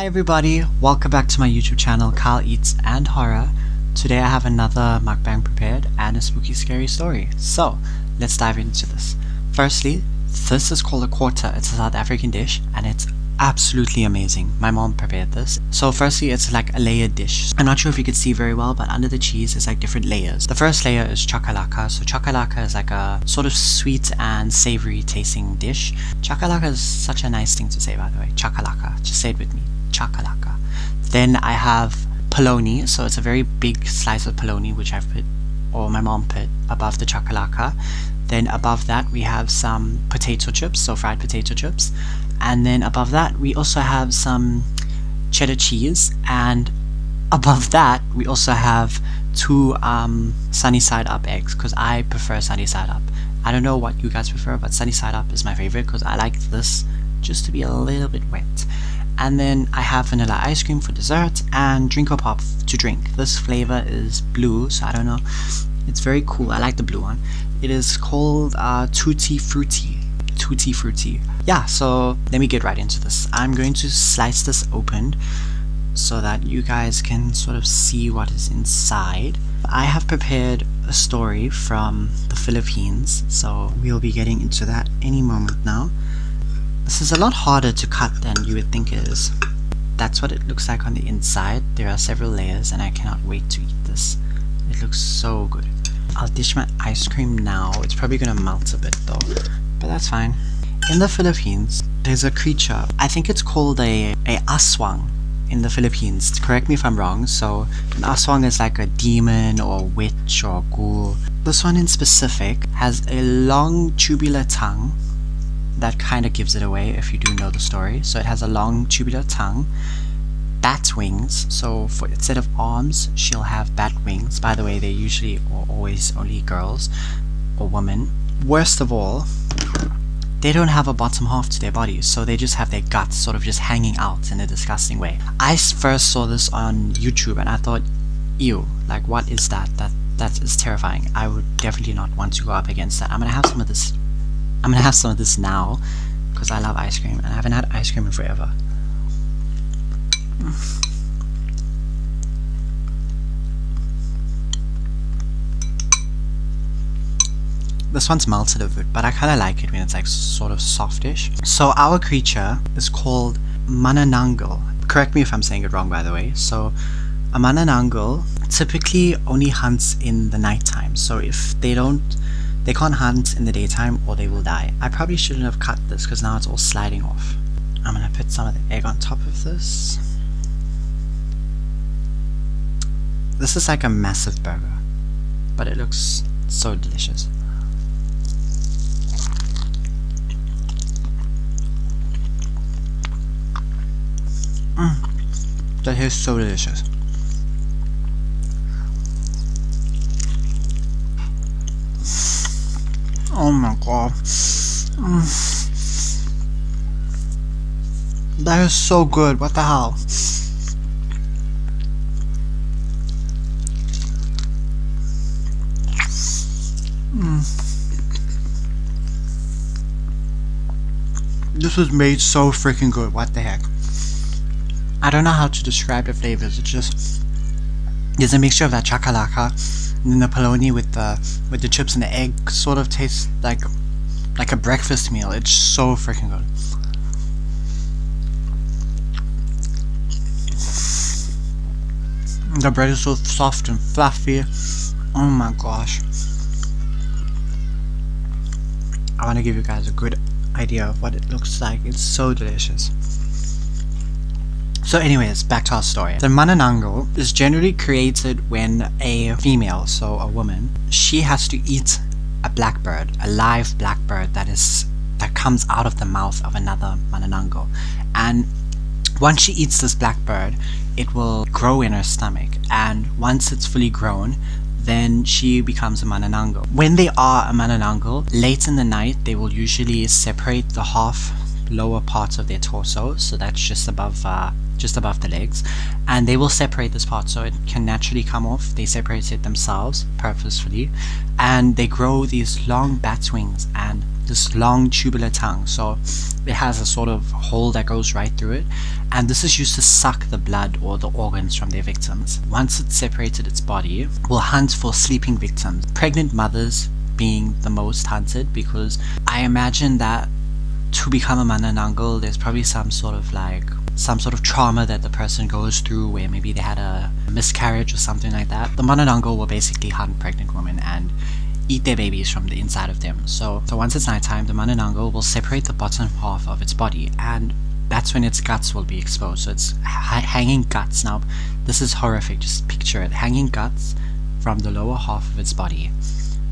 Hi everybody, welcome back to my YouTube channel, Kyle Eats and Horror. Today I have another mukbang prepared and a spooky scary story. So, let's dive into this. Firstly, this is called a quarter. It's a South African dish and it's absolutely amazing. My mom prepared this. So firstly, it's like a layered dish. I'm not sure if you can see very well, but under the cheese is like different layers. The first layer is chakalaka. So chakalaka is like a sort of sweet and savory tasting dish. Chakalaka is such a nice thing to say, by the way. Chakalaka. Just say it with me. Chakalaka. Then I have polony. So it's a very big slice of polony which I've put, or my mom put, above the chakalaka. Then above that we have some potato chips, so fried potato chips. And then above that we also have some cheddar cheese, and above that we also have two sunny side up eggs, because I prefer sunny side up. I don't know what you guys prefer, but sunny side up is my favorite because I like this just to be a little bit wet. And then I have vanilla ice cream for dessert and drink or pop to drink. This flavor is blue, so I don't know, it's very cool. I like the blue one. It is called Tutti Frutti. Tutti Frutti. Yeah, so let me get right into this. I'm going to slice this open so that you guys can sort of see what is inside. I have prepared a story from the Philippines, so we'll be getting into that any moment now. This is a lot harder to cut than you would think it is. That's what it looks like on the inside. There are several layers and I cannot wait to eat this. It looks so good. I'll dish my ice cream now. It's probably gonna melt a bit though, but that's fine. In the Philippines, there's a creature. I think it's called a aswang in the Philippines. Correct me if I'm wrong. So an aswang is like a demon or a witch or a ghoul. This one in specific has a long tubular tongue. That kind of gives it away if you do know the story. So it has a long tubular tongue, bat wings. So for instead of arms, she'll have bat wings. By the way, they're usually or always only girls or women. Worst of all, they don't have a bottom half to their bodies, so they just have their guts sort of just hanging out in a disgusting way. I first saw this on YouTube and I thought, ew, like what is that? That is terrifying. I would definitely not want to go up against that. I'm gonna have some of this. I'm gonna have some of this now because I love ice cream and I haven't had ice cream in forever. This one's melted a bit, but I kind of like it when it's like sort of softish. So our creature is called manananggal. Correct me if I'm saying it wrong, by the way. So a manananggal typically only hunts in the nighttime. So if they can't hunt in the daytime or they will die. I probably shouldn't have cut this because now it's all sliding off. I'm gonna put some of the egg on top of this. This is like a massive burger, but it looks so delicious. That is so delicious. Oh my god. That is so good. What the hell? This was made so freaking good. What the heck? I don't know how to describe the flavors. It's just, there's a mixture of that chakalaka and then the polony with the chips and the egg. Sort of tastes like a breakfast meal. It's so freaking good. The bread is so soft and fluffy. Oh my gosh. I want to give you guys a good idea of what it looks like. It's so delicious. So anyways, back to our story. The manananggal is generally created when a female, so a woman, she has to eat a blackbird, a live blackbird that comes out of the mouth of another manananggal. And once she eats this blackbird, it will grow in her stomach, and once it's fully grown, then she becomes a manananggal. When they are a manananggal, late in the night they will usually separate the half lower parts of their torso, so that's just above the legs, and they will separate this part so it can naturally come off. They separate it themselves purposefully, and they grow these long bat wings, and this long tubular tongue, so it has a sort of hole that goes right through it, and this is used to suck the blood or the organs from their victims. Once it's separated its body, it will hunt for sleeping victims, pregnant mothers being the most hunted, because I imagine that to become a manananggal, there's probably some sort of trauma that the person goes through, where maybe they had a miscarriage or something like that. The manananggal will basically hunt pregnant women and eat their babies from the inside of them. So once it's nighttime, the manananggal will separate the bottom half of its body, and that's when its guts will be exposed. So it's hanging guts. Now this is horrific, just picture it, hanging guts from the lower half of its body.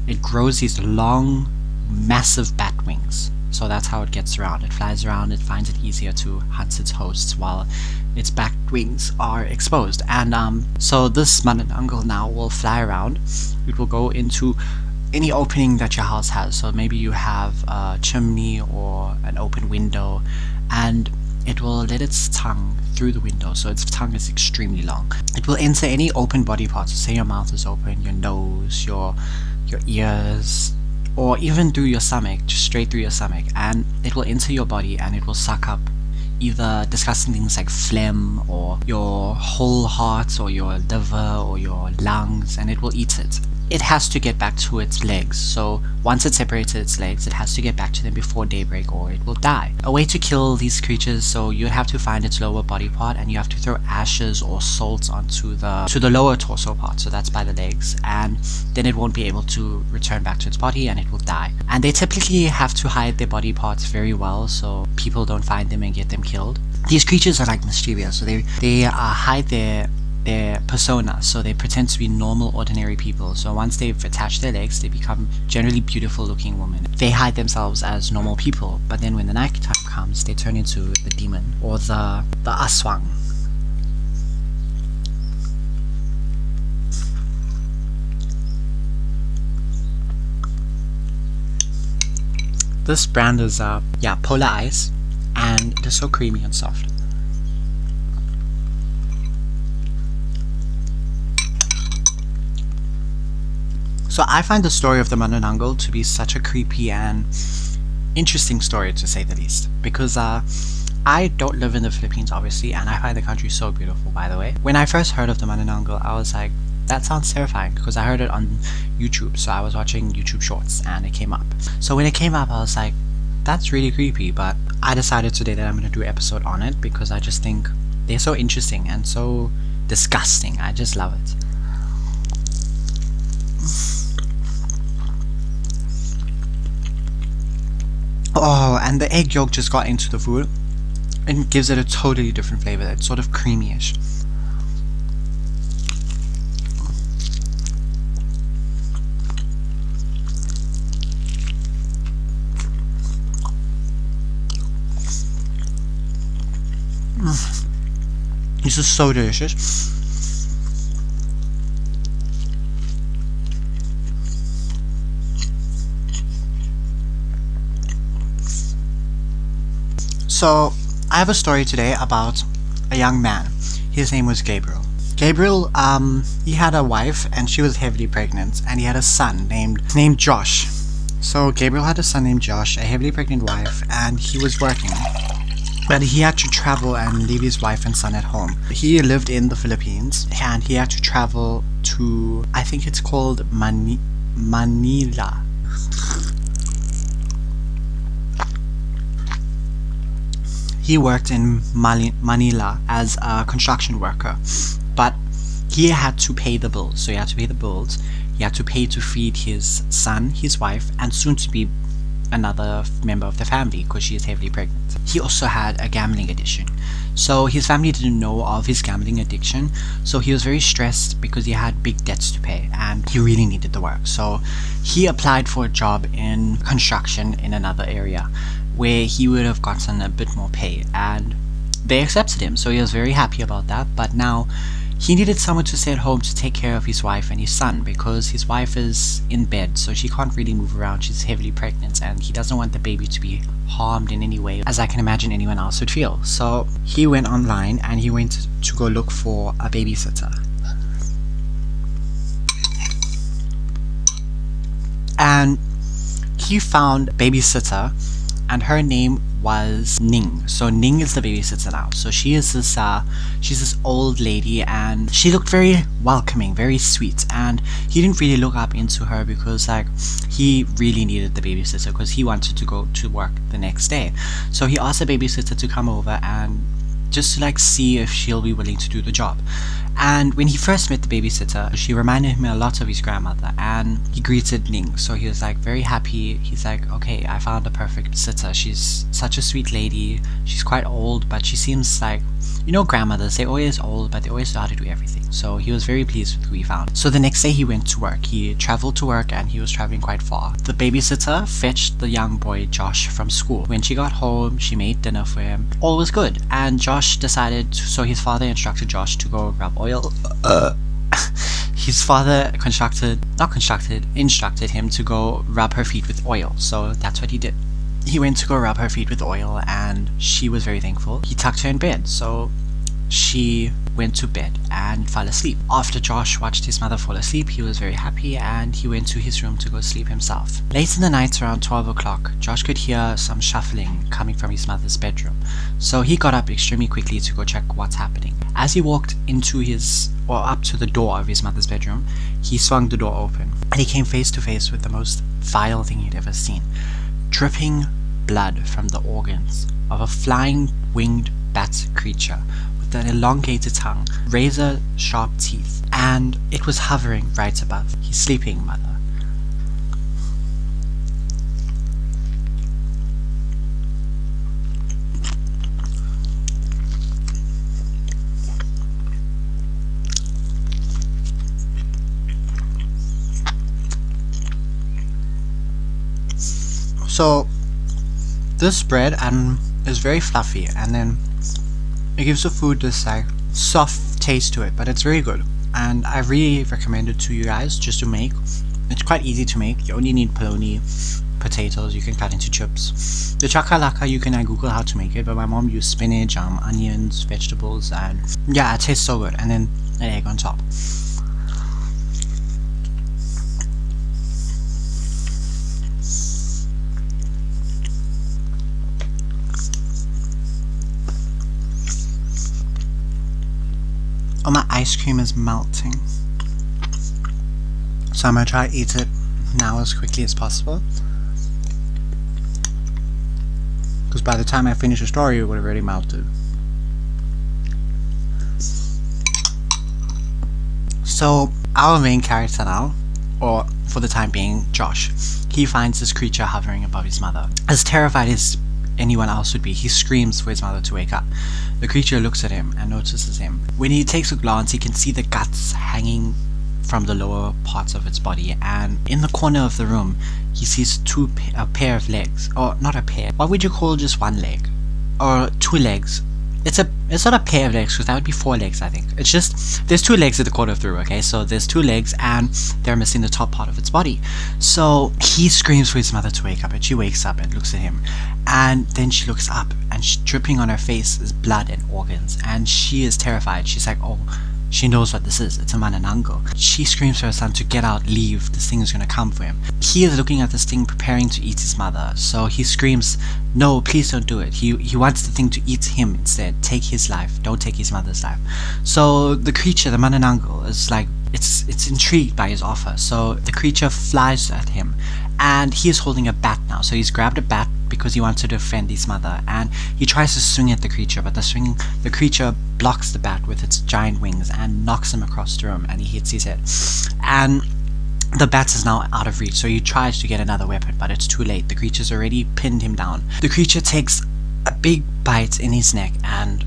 It grows these long, massive bat wings. So that's how it gets around. It flies around, it finds it easier to hunt its hosts while its back wings are exposed. And so this manananggal now will fly around. It will go into any opening that your house has. So maybe you have a chimney or an open window, and it will let its tongue through the window. So its tongue is extremely long. It will enter any open body parts. So say your mouth is open, your nose, your ears, or even through your stomach, just straight through your stomach, and it will enter your body and it will suck up either disgusting things like phlegm or your whole heart or your liver or your lungs, and it will eat it. It has to get back to its legs, so once it separated its legs, it has to get back to them before daybreak or it will die. A way to kill these creatures, so you have to find its lower body part and you have to throw ashes or salt onto the lower torso part, so that's by the legs, and then it won't be able to return back to its body and it will die. And they typically have to hide their body parts very well so people don't find them and get them killed. These creatures are like mischievous, so they hide their persona, so they pretend to be normal, ordinary people. So once they've attached their legs, they become generally beautiful looking women. They hide themselves as normal people, but then when the night time comes, they turn into the demon or the aswang. This brand is polar ice, and it is so creamy and soft. So I find the story of the manananggal to be such a creepy and interesting story, to say the least, because I don't live in the Philippines obviously, and I find the country so beautiful, by the way. When I first heard of the manananggal, I was like, that sounds terrifying, because I heard it on YouTube, so I was watching YouTube shorts and it came up. So when it came up, I was like, that's really creepy, but I decided today that I'm going to do an episode on it because I just think they're so interesting and so disgusting. I just love it. Oh, and the egg yolk just got into the food and gives it a totally different flavor. It's sort of creamy-ish. This is so delicious. So, I have a story today about a young man. His name was Gabriel. Gabriel, he had a wife and she was heavily pregnant, and he had a son named Josh. So Gabriel had a son named Josh, a heavily pregnant wife, and he was working. But he had to travel and leave his wife and son at home. He lived in the Philippines and he had to travel to, I think it's called Manila. He worked in Manila as a construction worker, but he had to pay the bills. So he had to pay the bills, he had to pay to feed his son, his wife, and soon to be another member of the family because she is heavily pregnant. He also had a gambling addiction. So his family didn't know of his gambling addiction, so he was very stressed because he had big debts to pay and he really needed the work. So he applied for a job in construction in another area where he would have gotten a bit more pay, and they accepted him, so he was very happy about that. But now he needed someone to stay at home to take care of his wife and his son because his wife is in bed, so she can't really move around. She's heavily pregnant and he doesn't want the baby to be harmed in any way, as I can imagine anyone else would feel. So he went online and he went to go look for a babysitter. And he found a babysitter, and her name was Ning. So Ning is the babysitter now. So she is this she's this old lady, and she looked very welcoming, very sweet, and he didn't really look up into her because like he really needed the babysitter because he wanted to go to work the next day. So he asked the babysitter to come over and just to like see if she'll be willing to do the job. And when he first met the babysitter, she reminded him a lot of his grandmother, and he greeted Ning. So he was like very happy. He's like, okay, I found the perfect sitter. She's such a sweet lady. She's quite old, but she seems like, you know, grandmothers, they're always old, but they always know how to do everything. So he was very pleased with who he found. So the next day he went to work. He traveled to work, and he was traveling quite far. The babysitter fetched the young boy Josh from school. When she got home, she made dinner for him. All was good, and Josh decided so his father instructed Josh to go rub oil. His father instructed him to go rub her feet with oil. So that's what he did. He went to go rub her feet with oil, and she was very thankful. He tucked her in bed, so she went to bed and fell asleep. After Josh watched his mother fall asleep, he was very happy, and he went to his room to go sleep himself. Late in the night, around 12 o'clock, Josh could hear some shuffling coming from his mother's bedroom. So he got up extremely quickly to go check what's happening. As he walked up to the door of his mother's bedroom, he swung the door open, and he came face to face with the most vile thing he'd ever seen. Dripping blood from the organs of a flying winged bat creature with an elongated tongue, razor sharp teeth, and it was hovering right above his sleeping mother. So this bread is very fluffy, and then it gives the food this like soft taste to it, but it's very good, and I really recommend it to you guys just to make. It's quite easy to make. You only need bologna, potatoes you can cut into chips. The chakalaka, you can Google how to make it, but my mom used spinach, onions, vegetables, and yeah, it tastes so good. And then an egg on top. Oh, my ice cream is melting. So I'm gonna try to eat it now as quickly as possible, because by the time I finish the story, it would have already melted. So our main character now, or for the time being, Josh, he finds this creature hovering above his mother. As terrified as anyone else would be, he screams for his mother to wake up. The creature looks at him and notices him. When he takes a glance, he can see the guts hanging from the lower parts of its body, and in the corner of the room he sees a pair of legs, or not a pair, what would you call just one leg, or two legs? It's not a pair of legs, because that would be four legs, I think. It's just, there's two legs at the corner of the room, okay? So there's two legs, and they're missing the top part of its body. So he screams for his mother to wake up, and she wakes up and looks at him. And then she looks up, and dripping on her face is blood and organs, and she is terrified. She's like, oh, she knows what this is. It's a mananango. She screams for her son to get out, leave. This thing is going to come for him. He is looking at this thing, preparing to eat his mother. So he screams, no, please don't do it. He wants the thing to eat him instead. Take his life. Don't take his mother's life. So the creature, the mananango, is like, it's intrigued by his offer. So the creature flies at him, and he is holding a bat now. So he's grabbed a bat because he wants to defend his mother, and he tries to swing at the creature, but the creature blocks the bat with its giant wings and knocks him across the room, and he hits his head. And the bat is now out of reach, so he tries to get another weapon, but it's too late. The creature's already pinned him down. The creature takes a big bite in his neck, and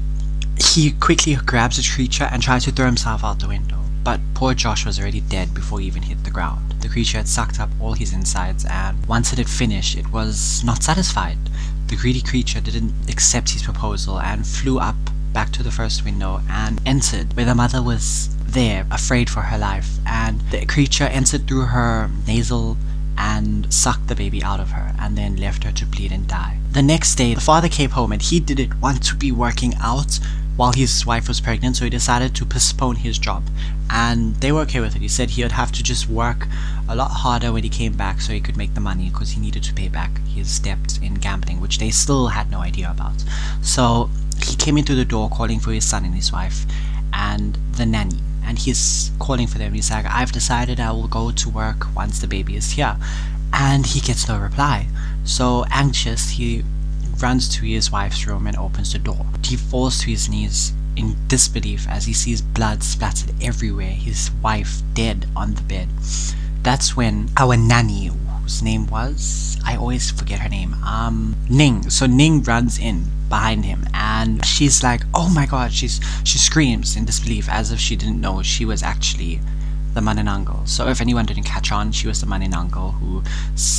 he quickly grabs the creature and tries to throw himself out the window. But poor Josh was already dead before he even hit the ground. The creature had sucked up all his insides, and once it had finished, it was not satisfied. The greedy creature didn't accept his proposal and flew up back to the first window and entered where the mother was there, afraid for her life, and the creature entered through her nasal and sucked the baby out of her, and then left her to bleed and die. The next day, the father came home, and he didn't want to be working out while his wife was pregnant, so he decided to postpone his job, and they were okay with it. He said he would have to just work a lot harder when he came back so he could make the money, because he needed to pay back his debt in gambling, which they still had no idea about. So he came in through the door calling for his son and his wife and the nanny, and he's calling for them. He's like, I've decided I will go to work once the baby is here, and he gets no reply. So anxious, he runs to his wife's room and opens the door. He falls to his knees in disbelief as he sees blood splattered everywhere, his wife dead on the bed. That's when our nanny, whose name was, I always forget her name, Ning. So Ning runs in behind him, and she's like, oh my god, she screams in disbelief as if she didn't know she was actually the Manananggal. So if anyone didn't catch on, she was the Manananggal who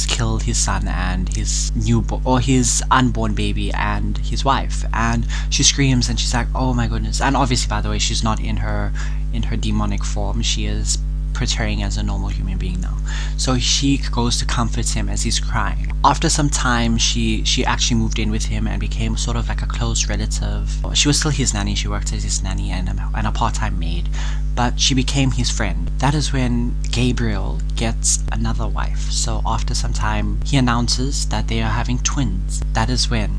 killed his son and his his unborn baby and his wife. And she screams and she's like, oh my goodness. And obviously, by the way, she's not in her demonic form. She is portraying as a normal human being now. So she goes to comfort him as he's crying. After some time, she actually moved in with him and became sort of like a close relative. She was still his nanny. She worked as his nanny and a part-time maid, but she became his friend. That is when Gabriel gets another wife. So after some time, he announces that they are having twins. That is when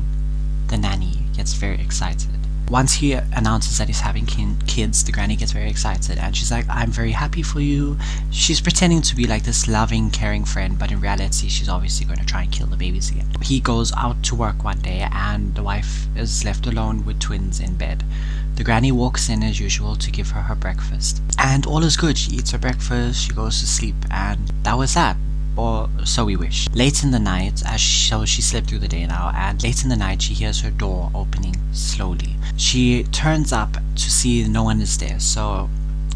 the nanny gets very excited. Once he announces that he's having kids, the granny gets very excited and she's like, I'm very happy for you. She's pretending to be like this loving, caring friend, but in reality, she's obviously going to try and kill the babies again. He goes out to work one day and the wife is left alone with twins in bed. The granny walks in as usual to give her breakfast. And all is good. She eats her breakfast, she goes to sleep, and that was that. Or so we wish. Late in the night, she slept through the day now, and late in the night she hears her door opening slowly. She turns up to see no one is there, so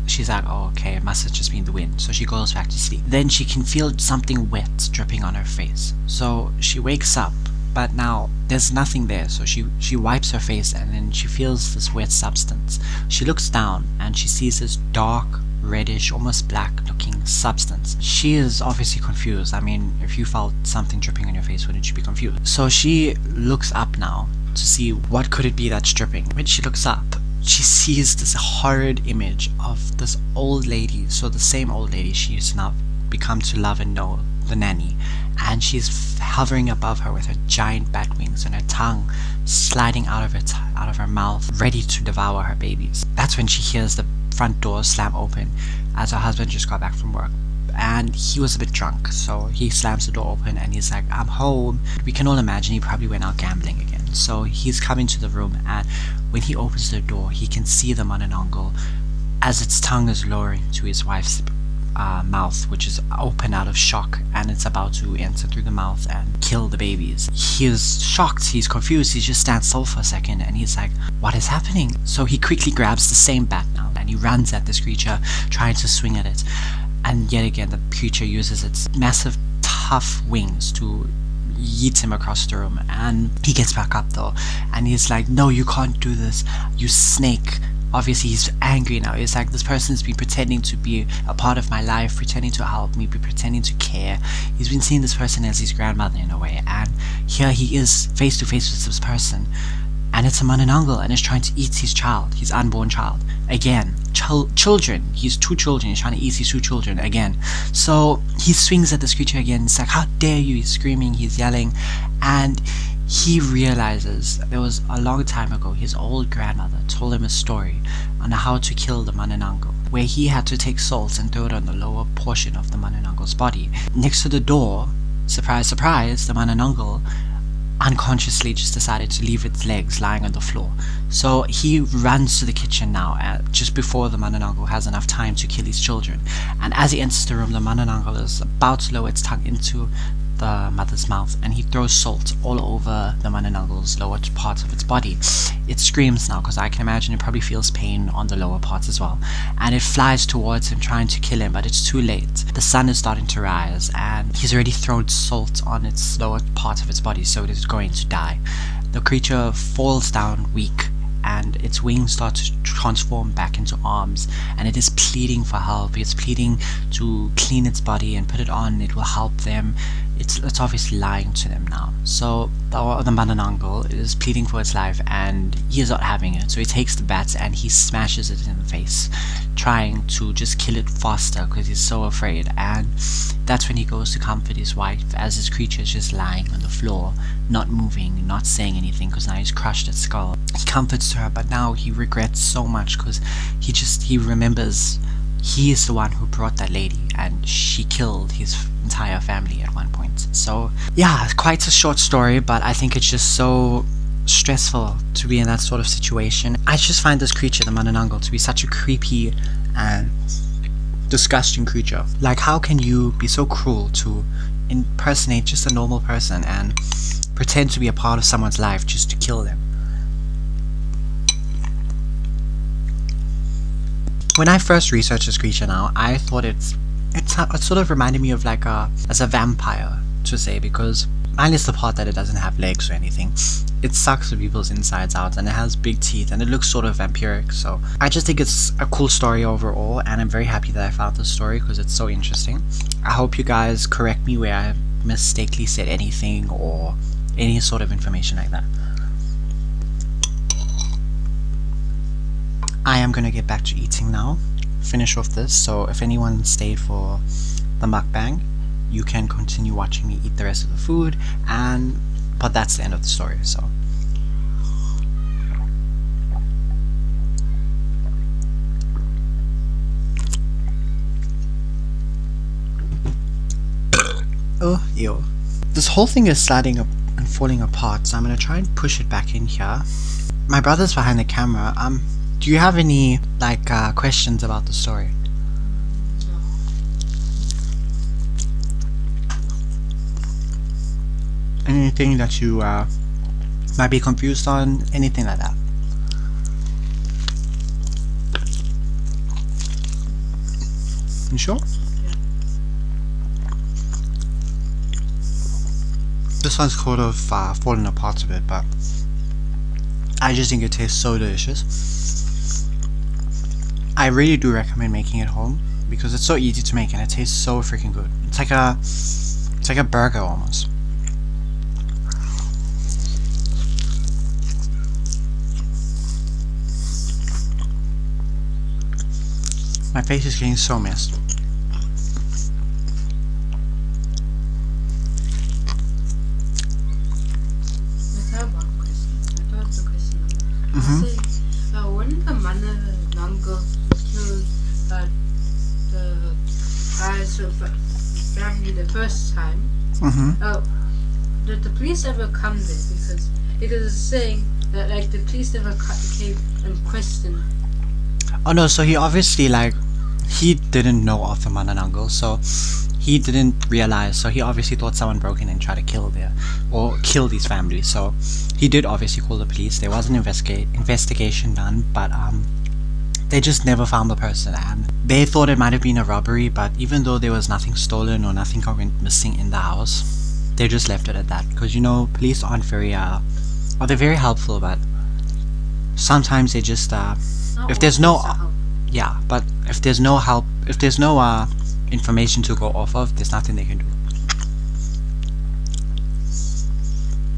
she's like, oh okay, it must have just been the wind. So she goes back to sleep. Then she can feel something wet dripping on her face. So she wakes up, but now there's nothing there. So she wipes her face and then she feels this wet substance. She looks down and she sees this dark, reddish, almost black looking substance. She is obviously confused. I mean, if you felt something dripping on your face, wouldn't you be confused? So she looks up now to see what could it be that's dripping. When she looks up, she sees this horrid image of this old lady. So the same old lady she used to now become to love and know, the nanny, and she's hovering above her with her giant bat wings and her tongue sliding out of her mouth, ready to devour her babies. That's when she hears the front door slam open as her husband just got back from work, and he was a bit drunk, so he slams the door open and he's like, I'm home. We can all imagine he probably went out gambling again. So he's coming to the room, and when he opens the door, he can see the Manananggal as its tongue is lowering to his wife's mouth, which is open out of shock, and it's about to enter through the mouth and kill the babies. He is shocked, he's confused, he just stands still for a second and he's like, what is happening? So he quickly grabs the same bat now and he runs at this creature, trying to swing at it, and yet again the creature uses its massive tough wings to yeet him across the room. And he gets back up though and he's like, no, you can't do this, you snake. Obviously he's angry now. He's like, this person's been pretending to be a part of my life, pretending to help me, pretending to care. He's been seeing this person as his grandmother in a way, and here he is face to face with this person, and it's a Manananggal and is trying to eat his child, his unborn child. Again, children. He's two children. He's trying to eat his two children again. So he swings at this creature again. It's like, how dare you? He's screaming, he's yelling, and he realizes there was a long time ago his old grandmother told him a story on how to kill the Manananggal, where he had to take salt and throw it on the lower portion of the Manananggal's body. Next to the door, surprise surprise, the Manananggal unconsciously just decided to leave its legs lying on the floor. So he runs to the kitchen now, just before the Manananggal has enough time to kill his children. And as he enters the room, the Manananggal is about to lower its tongue into the mother's mouth, and he throws salt all over the Manananggal's lower parts of its body. It screams now, because I can imagine it probably feels pain on the lower parts as well, and it flies towards him trying to kill him, but it's too late. The sun is starting to rise and he's already thrown salt on its lower part of its body, so it is going to die. The creature falls down weak and its wings start to transform back into arms, and it is pleading for help. It's pleading to clean its body and put it on. It will help them. It's obviously lying to them now. So the Manananggal is pleading for its life, and he is not having it. So he takes the bat and he smashes it in the face, trying to just kill it faster because he's so afraid. And that's when he goes to comfort his wife as his creature is just lying on the floor, not moving, not saying anything, because now he's crushed its skull. He comforts her, but now he regrets so much because he remembers he is the one who brought that lady, and she killed his entire family at one point. So yeah, it's quite a short story, but I think it's just so stressful to be in that sort of situation. I just find this creature, the Manananggal, to be such a creepy and disgusting creature. Like, how can you be so cruel to impersonate just a normal person and pretend to be a part of someone's life just to kill them? When I first researched this creature now, I thought it sort of reminded me of like as a vampire, to say, because minus the part that it doesn't have legs or anything, it sucks the people's insides out, and it has big teeth, and it looks sort of vampiric. So I just think it's a cool story overall, and I'm very happy that I found this story because it's so interesting. I hope you guys correct me where I mistakenly said anything or any sort of information like that. I am gonna get back to eating now, finish off this, so if anyone stayed for the mukbang, you can continue watching me eat the rest of the food, but that's the end of the story. So oh, ew. This whole thing is sliding up and falling apart, so I'm gonna try and push it back in here. My brother's behind the camera. Do you have any like questions about the story? Anything that you might be confused on? Anything like that? You sure? Yeah. This one's sort of falling apart a bit, but I just think it tastes so delicious. I really do recommend making it home because it's so easy to make and it tastes so freaking good. It's like a burger almost. My face is getting so messed. I have one question. I thought the question. When the Manananggal killed the guy's family the first time, did the police ever come there? Because it is saying that like the police never came and questioned. Oh no, so he obviously he didn't know of the Manananggal, so he didn't realize, so he obviously thought someone broke in and tried to kill these families. So he did obviously call the police. There was an investigation done, but they just never found the person, and they thought it might have been a robbery, but even though there was nothing stolen or nothing went missing in the house, they just left it at that. Because police aren't very they're very helpful, but sometimes they just if there's no but if there's no help, if there's no information to go off of, there's nothing they can do.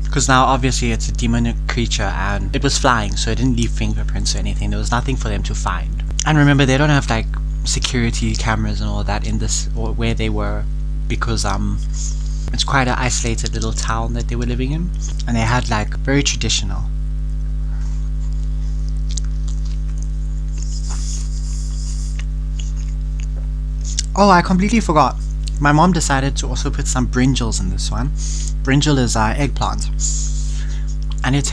Because now obviously it's a demonic creature and it was flying, so it didn't leave fingerprints or anything. There was nothing for them to find. And remember, they don't have security cameras and all that in this or where they were, because it's quite an isolated little town that they were living in, and they had very traditional. Oh, I completely forgot. My mom decided to also put some brinjals in this one. Brinjal is eggplant, and it's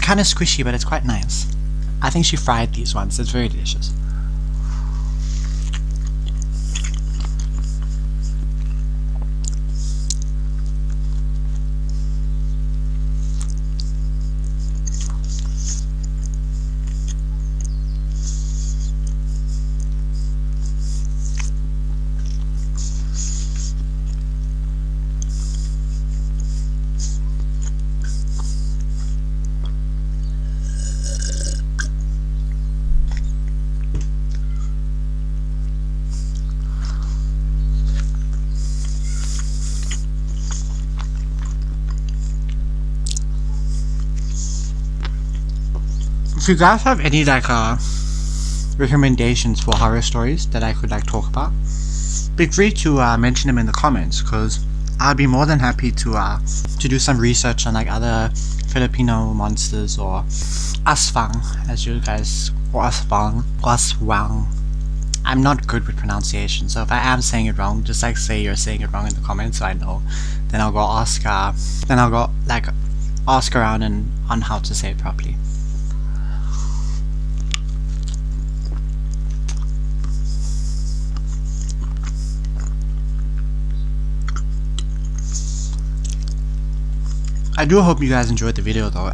kind of squishy, but it's quite nice. I think she fried these ones. It's very delicious. If you guys have any like recommendations for horror stories that I could like talk about, be free to mention them in the comments, because I'd be more than happy to do some research on like other Filipino monsters, or aswang, as you guys, or aswang. I'm not good with pronunciation, so if I am saying it wrong, just like say you're saying it wrong in the comments so I know. Then I'll go ask ask around and on how to say it properly. I do hope you guys enjoyed the video though.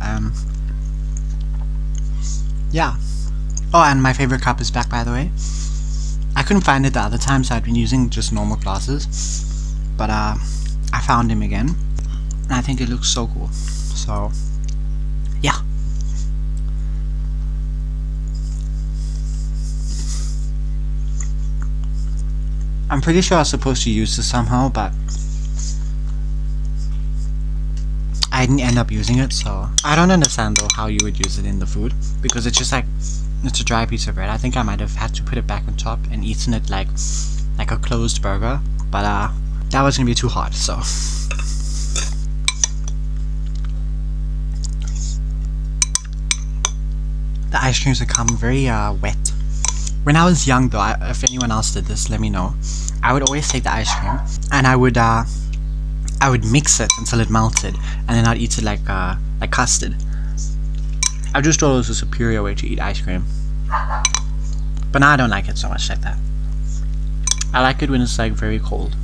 Yeah. Oh, and my favorite cup is back, by the way. I couldn't find it the other time, so I'd been using just normal glasses, but I found him again, and I think it looks so cool. So yeah. I'm pretty sure I was supposed to use this somehow, but I didn't end up using it, so I don't understand though how you would use it in the food, because it's just like, it's a dry piece of bread. I think I might have had to put it back on top and eaten it like a closed burger, but that was gonna be too hot, so. The ice creams are come very wet. When I was young though, if anyone else did this, let me know. I would always take the ice cream and I would mix it until it melted, and then I'd eat it like custard. I just thought it was a superior way to eat ice cream. But now I don't like it so much like that. I like it when it's like very cold.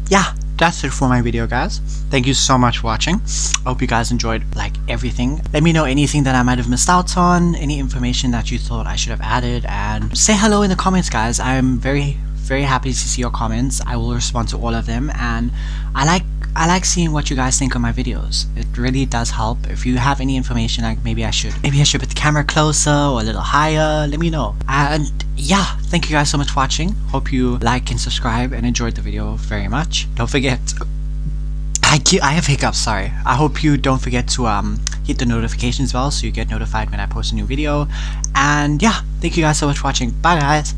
Yeah, that's it for my video, guys. Thank you so much for watching. I hope you guys enjoyed like everything. Let me know anything that I might have missed out on, any information that you thought I should have added, and say hello in the comments, guys. I'm very happy to see your comments. I will respond to all of them, and I like seeing what you guys think of my videos. It really does help. If you have any information, like maybe I should put the camera closer or a little higher, let me know. And yeah, thank you guys so much for watching. Hope you like and subscribe and enjoyed the video very much. Don't forget, I have hiccups, sorry. I hope you don't forget to hit the notifications bell so you get notified when I post a new video. And yeah, thank you guys so much for watching. Bye guys.